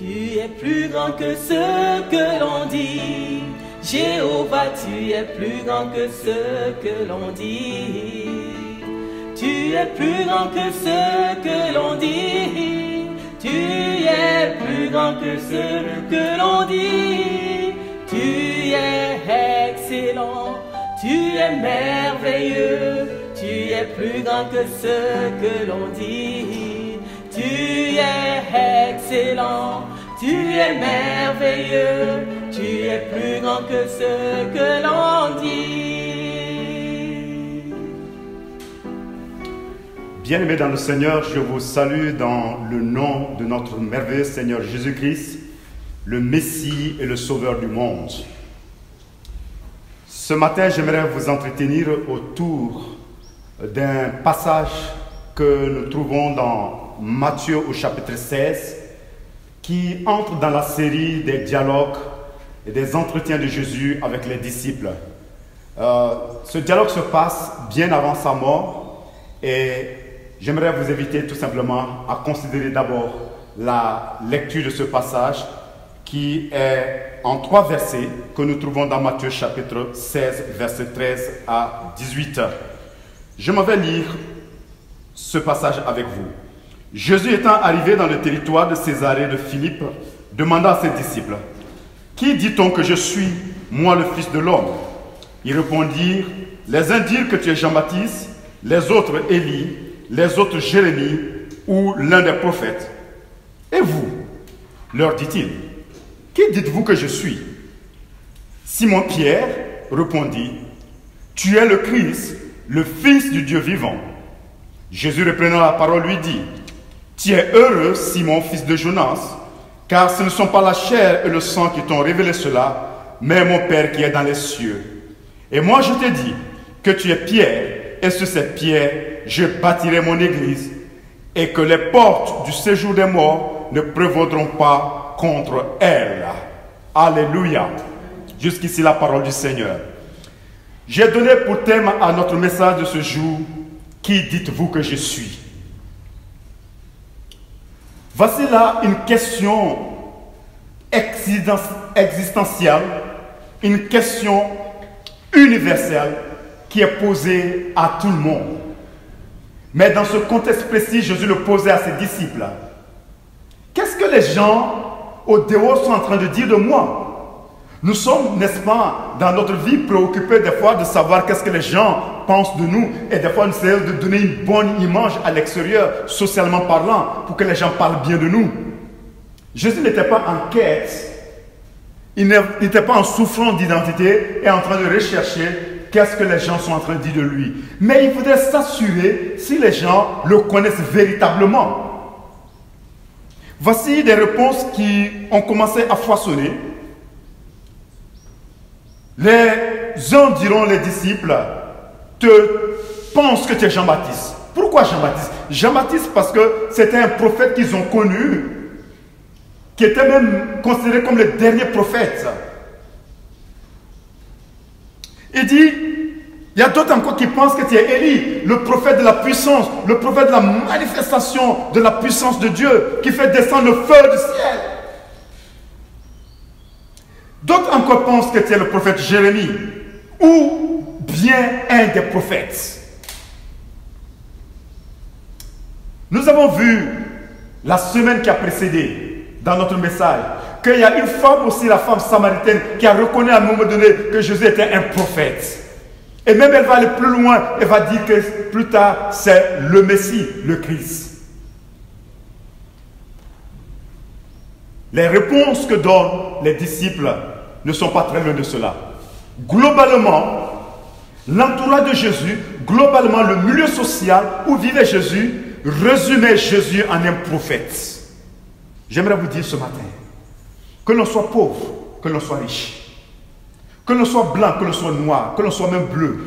Tu es plus grand que ce que l'on dit. Jéhovah, tu es plus grand que ce que l'on dit. Tu es plus grand que ce que l'on dit. Tu es plus grand que ce que l'on dit. Tu es excellent, tu es merveilleux. Tu es plus grand que ce que l'on dit. Tu es excellent, tu es merveilleux. Tu es plus grand que ce que l'on dit. Bien-aimés dans le Seigneur, je vous salue dans le nom de notre merveilleux Seigneur Jésus-Christ, le Messie et le Sauveur du monde. Ce matin, j'aimerais vous entretenir autour d'un passage que nous trouvons dans Matthieu au chapitre 16, qui entre dans la série des dialogues et des entretiens de Jésus avec les disciples. Ce dialogue se passe bien avant sa mort et j'aimerais vous inviter tout simplement à considérer d'abord la lecture de ce passage qui est en 3 versets que nous trouvons dans Matthieu chapitre 16, versets 13 à 18. Je m'en vais lire ce passage avec vous. Jésus étant arrivé dans le territoire de Césarée de Philippe, demanda à ses disciples, « Qui dit-on que je suis, moi le Fils de l'homme » Ils répondirent, « Les uns dirent que tu es Jean-Baptiste, les autres Élie, les autres Jérémie ou l'un des prophètes. Et vous » leur dit-il, « Qui dites-vous que je suis » Simon-Pierre répondit, « Tu es le Christ, le Fils du Dieu vivant. » Jésus reprenant la parole lui dit, « Tu es heureux, Simon, fils de Jonas, car ce ne sont pas la chair et le sang qui t'ont révélé cela, mais mon Père qui est dans les cieux. Et moi je te dis que tu es Pierre, et sur cette pierre je bâtirai mon église, et que les portes du séjour des morts ne prévaudront pas contre elle. » Alléluia. Jusqu'ici la parole du Seigneur. J'ai donné pour thème à notre message de ce jour, « Qui dites-vous que je suis ?» Voici là une question existentielle, une question universelle qui est posée à tout le monde. Mais dans ce contexte précis, Jésus le posait à ses disciples. Qu'est-ce que les gens au dehors sont en train de dire de moi? Nous sommes, n'est-ce pas, dans notre vie préoccupés des fois de savoir qu'est-ce que les gens pensent de nous et des fois nous essayons de donner une bonne image à l'extérieur, socialement parlant, pour que les gens parlent bien de nous. Jésus n'était pas en quête, il n'était pas en souffrance d'identité et en train de rechercher qu'est-ce que les gens sont en train de dire de lui. Mais il voudrait s'assurer si les gens le connaissent véritablement. Voici des réponses qui ont commencé à foisonner. Les uns diront, les disciples, pensent que tu es Jean-Baptiste. Pourquoi Jean-Baptiste? Jean-Baptiste parce que c'était un prophète qu'ils ont connu, qui était même considéré comme le dernier prophète. Il dit, il y a d'autres encore qui pensent que tu es Élie, le prophète de la puissance, le prophète de la manifestation de la puissance de Dieu, qui fait descendre le feu du ciel. D'autres encore pensent que tu es le prophète Jérémie, ou bien un des prophètes. Nous avons vu la semaine qui a précédé, dans notre message, qu'il y a une femme aussi, la femme samaritaine, qui a reconnu à un moment donné que Jésus était un prophète. Et même elle va aller plus loin, elle va dire que plus tard, c'est le Messie, le Christ. Les réponses que donnent les disciples ne sont pas très loin de cela. Globalement, l'entourage de Jésus, globalement le milieu social où vivait Jésus, résumait Jésus en un prophète. J'aimerais vous dire ce matin, que l'on soit pauvre, que l'on soit riche, que l'on soit blanc, que l'on soit noir, que l'on soit même bleu,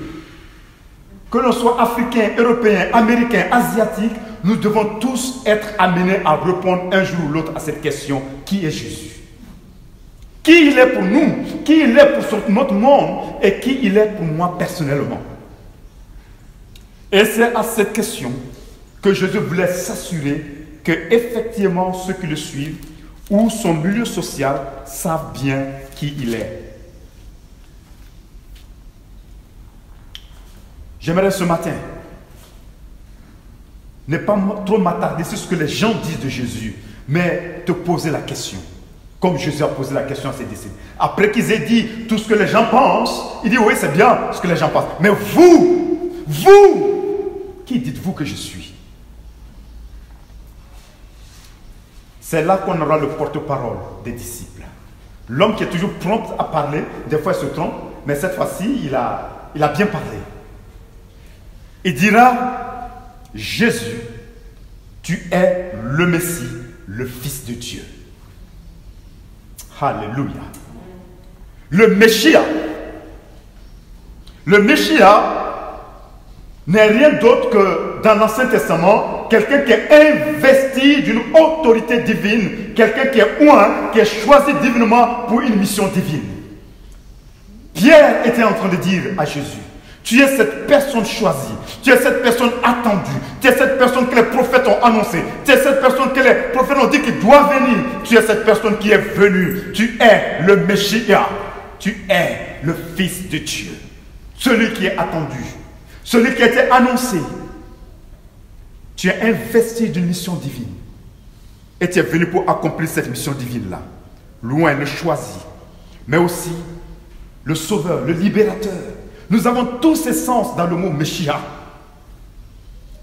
que l'on soit africain, européen, américain, asiatique, nous devons tous être amenés à répondre un jour ou l'autre à cette question, qui est Jésus? Qui il est pour nous, qui il est pour notre monde et qui il est pour moi personnellement. Et c'est à cette question que Jésus voulait s'assurer que effectivement ceux qui le suivent ou son milieu social savent bien qui il est. J'aimerais ce matin ne pas trop m'attarder sur ce que les gens disent de Jésus, mais te poser la question, comme Jésus a posé la question à ses disciples. Après qu'ils aient dit tout ce que les gens pensent, il dit oui, c'est bien ce que les gens pensent. Mais vous, qui dites-vous que je suis? C'est là qu'on aura le porte-parole des disciples. L'homme qui est toujours prompt à parler, des fois il se trompe, mais cette fois-ci, il a bien parlé. Il dira, Jésus, tu es le Messie, le Fils de Dieu. Alléluia. Le Messia. Le Messia n'est rien d'autre que, dans l'Ancien Testament, quelqu'un qui est investi d'une autorité divine, quelqu'un qui est oint, qui est choisi divinement pour une mission divine. Pierre était en train de dire à Jésus, tu es cette personne choisie, tu es cette personne attendue, tu es cette personne que les prophètes ont annoncée, tu es cette personne que les prophètes ont dit qu'il doit venir, tu es cette personne qui est venue, tu es le Messia, tu es le Fils de Dieu, celui qui est attendu, celui qui a été annoncé. Tu es investi d'une mission divine et tu es venu pour accomplir cette mission divine-là. Loin, le choisi, mais aussi le sauveur, le libérateur. Nous avons tous ces sens dans le mot Messia.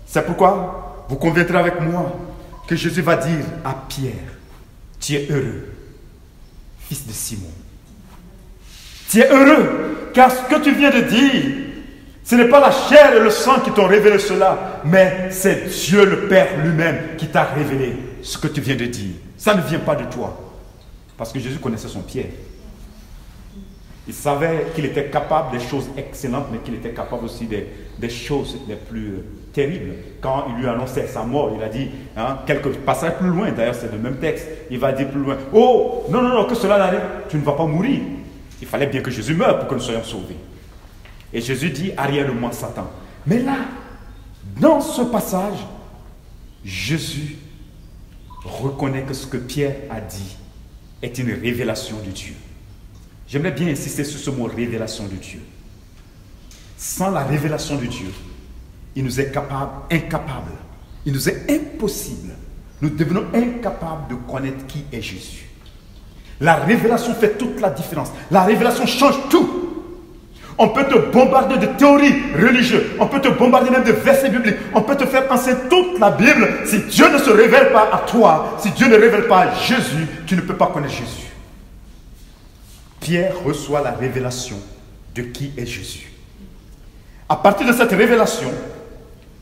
C'est pourquoi vous conviendrez avec moi que Jésus va dire à Pierre, tu es heureux, fils de Simon. Tu es heureux, car ce que tu viens de dire, ce n'est pas la chair et le sang qui t'ont révélé cela, mais c'est Dieu le Père lui-même qui t'a révélé ce que tu viens de dire. Ça ne vient pas de toi, parce que Jésus connaissait son Pierre. Il savait qu'il était capable des choses excellentes, mais qu'il était capable aussi des choses les plus terribles. Quand il lui annonçait sa mort, il a dit, quelques passages plus loin, d'ailleurs c'est le même texte, il va dire plus loin, oh, non, que cela n'arrive, tu ne vas pas mourir. Il fallait bien que Jésus meure pour que nous soyons sauvés. Et Jésus dit, arrière de moi Satan. Mais là, dans ce passage, Jésus reconnaît que ce que Pierre a dit est une révélation de Dieu. J'aimerais bien insister sur ce mot révélation de Dieu. Sans la révélation de Dieu, il nous est incapable, il nous est impossible. Nous devenons incapables de connaître qui est Jésus. La révélation fait toute la différence. La révélation change tout. On peut te bombarder de théories religieuses, on peut te bombarder même de versets bibliques, on peut te faire enseigner toute la Bible. Si Dieu ne se révèle pas à toi, si Dieu ne révèle pas à Jésus, tu ne peux pas connaître Jésus. Pierre reçoit la révélation de qui est Jésus. À partir de cette révélation,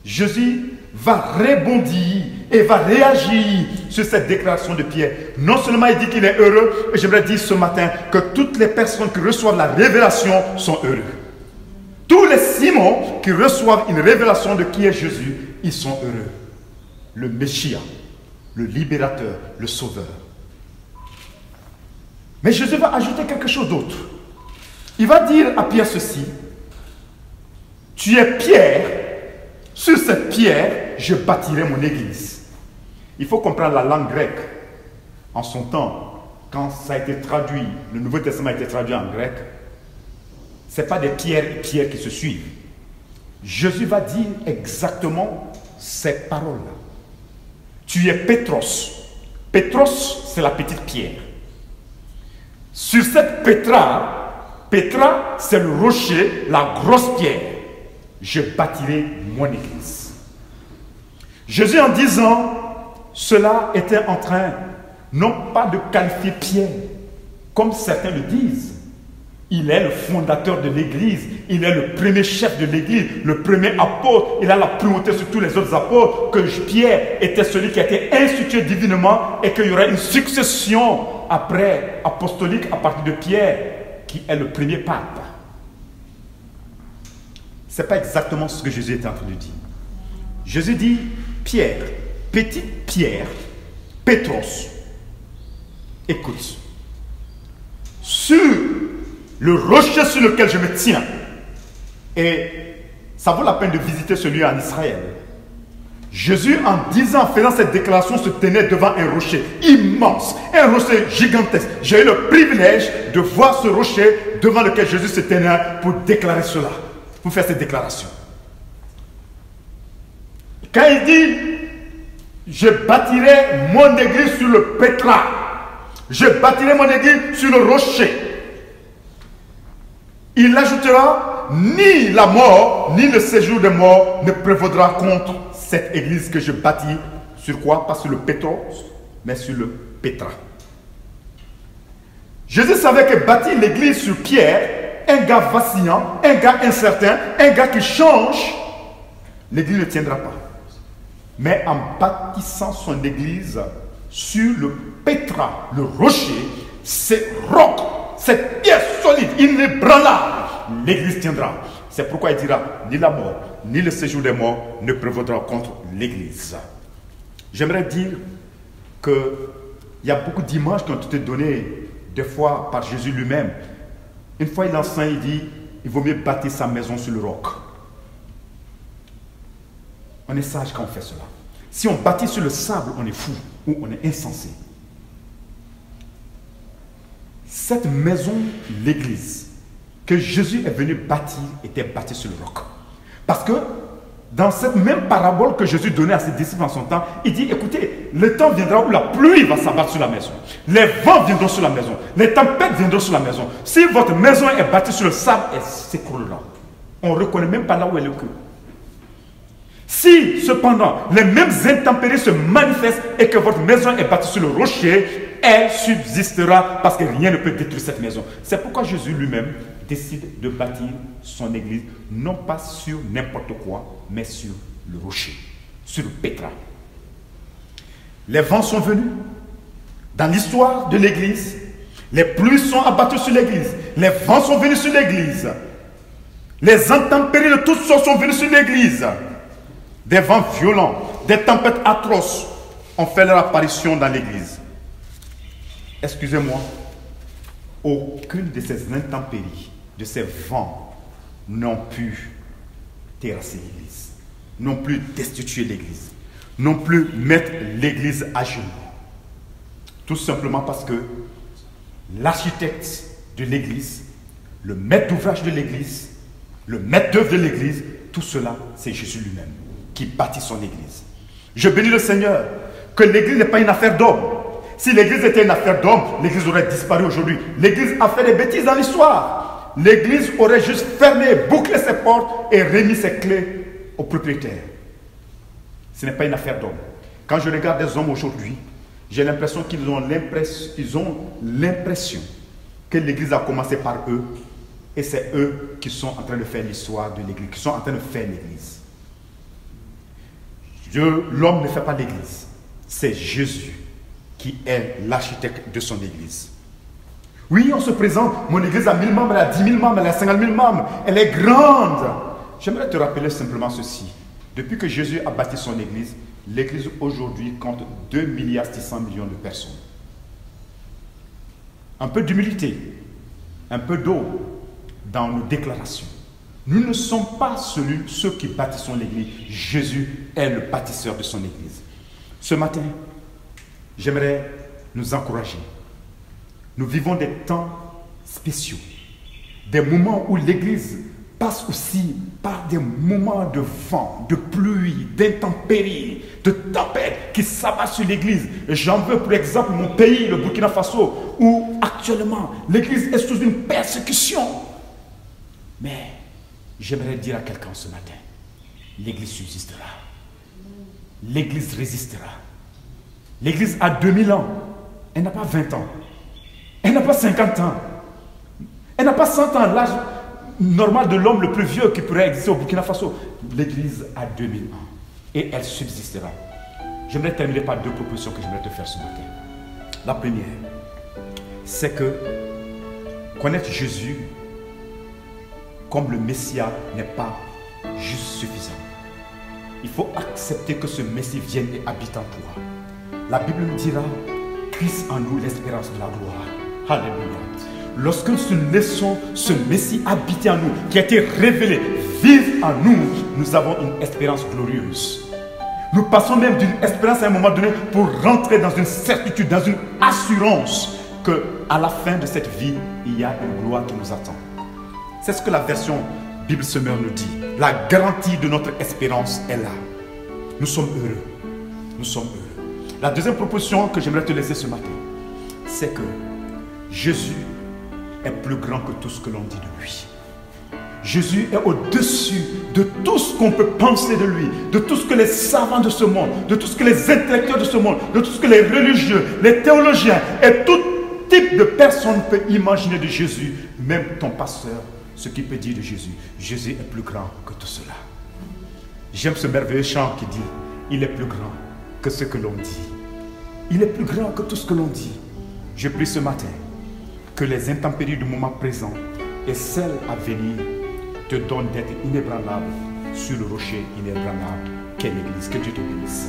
Jésus va rebondir et va réagir sur cette déclaration de Pierre. Non seulement il dit qu'il est heureux, mais j'aimerais dire ce matin que toutes les personnes qui reçoivent la révélation sont heureux. Tous les Simons qui reçoivent une révélation de qui est Jésus, ils sont heureux. Le Messia, le libérateur, le sauveur. Mais Jésus va ajouter quelque chose d'autre. Il va dire à Pierre ceci, tu es Pierre, sur cette pierre, je bâtirai mon église. Il faut comprendre la langue grecque. En son temps, quand ça a été traduit, le Nouveau Testament a été traduit en grec, ce n'est pas des pierres et pierres qui se suivent. Jésus va dire exactement ces paroles-là. Tu es Pétros. Pétros, c'est la petite pierre. Sur cette Pétra, c'est le rocher, la grosse pierre. Je bâtirai mon église. Jésus, en disant cela, était en train, non pas de qualifier Pierre, comme certains le disent. Il est le fondateur de l'église, il est le premier chef de l'église, le premier apôtre, il a la primauté sur tous les autres apôtres, que Pierre était celui qui a été institué divinement et qu'il y aura une succession après apostolique à partir de Pierre, qui est le premier pape. Ce n'est pas exactement ce que Jésus était en train de dire. Jésus dit, Pierre, petite pierre, Pétros, écoute, sur le rocher sur lequel je me tiens, et ça vaut la peine de visiter celui en Israël. Jésus, en disant, en faisant cette déclaration, se tenait devant un rocher immense, un rocher gigantesque. J'ai eu le privilège de voir ce rocher devant lequel Jésus se tenait pour déclarer cela, pour faire cette déclaration. Quand il dit, je bâtirai mon église sur le pétrin, je bâtirai mon église sur le rocher, il ajoutera, ni la mort, ni le séjour des morts ne prévaudra contre cette église que je bâtis. Sur quoi? Pas sur le pétros, mais sur le pétrin. Jésus savait que bâtir l'église sur pierre, un gars vacillant, un gars incertain, un gars qui change, l'église ne tiendra pas. Mais en bâtissant son église sur le pétrin, le rocher, c'est roc, cette pierre solide, inébranlable, l'église tiendra. C'est pourquoi il dira, ni la mort, ni le séjour des morts ne prévaudra contre l'église. J'aimerais dire qu'il y a beaucoup d'images qui ont été données des fois par Jésus lui-même. Une fois il enseigne, il dit, il vaut mieux bâtir sa maison sur le roc. On est sage quand on fait cela. Si on bâtit sur le sable, on est fou ou on est insensé. Cette maison, l'église, que Jésus est venu bâtir, était bâtie sur le roc. Parce que dans cette même parabole que Jésus donnait à ses disciples en son temps, il dit, écoutez, le temps viendra où la pluie va s'abattre sur la maison. Les vents viendront sur la maison. Les tempêtes viendront sur la maison. Si votre maison est bâtie sur le sable, elle s'écroulera. On ne reconnaît même pas là où elle est. Si, cependant, les mêmes intempéries se manifestent et que votre maison est bâtie sur le rocher, elle subsistera parce que rien ne peut détruire cette maison. C'est pourquoi Jésus lui-même décide de bâtir son église, non pas sur n'importe quoi, mais sur le rocher, sur le pétrin. Les vents sont venus. Dans l'histoire de l'église, les pluies sont abattues sur l'église. Les vents sont venus sur l'église. Les intempéries de toutes sortes sont venues sur l'église. Des vents violents, des tempêtes atroces ont fait leur apparition dans l'église. Excusez-moi, aucune de ces intempéries, de ces vents, n'ont pu terrasser l'église, n'ont plus destituer l'église, n'ont plus mettre l'église à genoux. Tout simplement parce que l'architecte de l'église, le maître d'ouvrage de l'église, le maître d'œuvre de l'église, tout cela, c'est Jésus lui-même qui bâtit son église. Je bénis le Seigneur que l'église n'est pas une affaire d'homme. Si l'église était une affaire d'homme, l'église aurait disparu aujourd'hui. L'église a fait des bêtises dans l'histoire. L'église aurait juste fermé, bouclé ses portes et remis ses clés au propriétaire. Ce n'est pas une affaire d'homme. Quand je regarde des hommes aujourd'hui, j'ai l'impression qu'ils ont l'impression que l'église a commencé par eux et c'est eux qui sont en train de faire l'histoire de l'église, qui sont en train de faire l'église. L'homme ne fait pas l'église. C'est Jésus qui est l'architecte de son église. Oui, on se présente, mon église a 1000 membres, elle a 10 000 membres, elle a 50 000 membres, elle est grande. J'aimerais te rappeler simplement ceci. Depuis que Jésus a bâti son église, l'église aujourd'hui compte 2,6 milliards de personnes. Un peu d'humilité, un peu d'eau dans nos déclarations. Nous ne sommes pas ceux qui bâtissons l'église. Jésus est le bâtisseur de son église. Ce matin, j'aimerais nous encourager. Nous vivons des temps spéciaux, des moments où l'église passe aussi par des moments de vent, de pluie, d'intempéries, de tempêtes qui s'abattent sur l'église. J'en veux pour exemple mon pays, le Burkina Faso, où actuellement l'église est sous une persécution. Mais j'aimerais dire à quelqu'un ce matin, l'église subsistera. L'église résistera. L'église a 2000 ans. Elle n'a pas 20 ans. Elle n'a pas 50 ans. Elle n'a pas 100 ans, l'âge normal de l'homme le plus vieux qui pourrait exister au Burkina Faso. L'église a 2000 ans. Et elle subsistera. J'aimerais terminer par 2 propositions que j'aimerais te faire ce matin. La première, c'est que connaître Jésus comme le Messie n'est pas juste suffisant. Il faut accepter que ce Messie vienne et habite en toi. La Bible nous dira, puisse en nous l'espérance de la gloire. Alléluia. Lorsque nous laissons ce Messie habiter en nous, qui a été révélé, vivre en nous, nous avons une espérance glorieuse. Nous passons même d'une espérance à un moment donné pour rentrer dans une certitude, dans une assurance qu'à la fin de cette vie, il y a une gloire qui nous attend. C'est ce que la version Bible Summer nous dit. La garantie de notre espérance est là. Nous sommes heureux. Nous sommes heureux. La deuxième proposition que j'aimerais te laisser ce matin, c'est que Jésus est plus grand que tout ce que l'on dit de lui. Jésus est au-dessus de tout ce qu'on peut penser de lui, de tout ce que les savants de ce monde, de tout ce que les intellectuels de ce monde, de tout ce que les religieux, les théologiens et tout type de personne peut imaginer de Jésus, même ton pasteur, ce qu'il peut dire de Jésus. Jésus est plus grand que tout cela. J'aime ce merveilleux chant qui dit, il est plus grand que ce que l'on dit. Il est plus grand que tout ce que l'on dit. Je prie ce matin que les intempéries du moment présent et celles à venir te donnent d'être inébranlable sur le rocher inébranlable qu'est l'Église. Que Dieu te bénisse.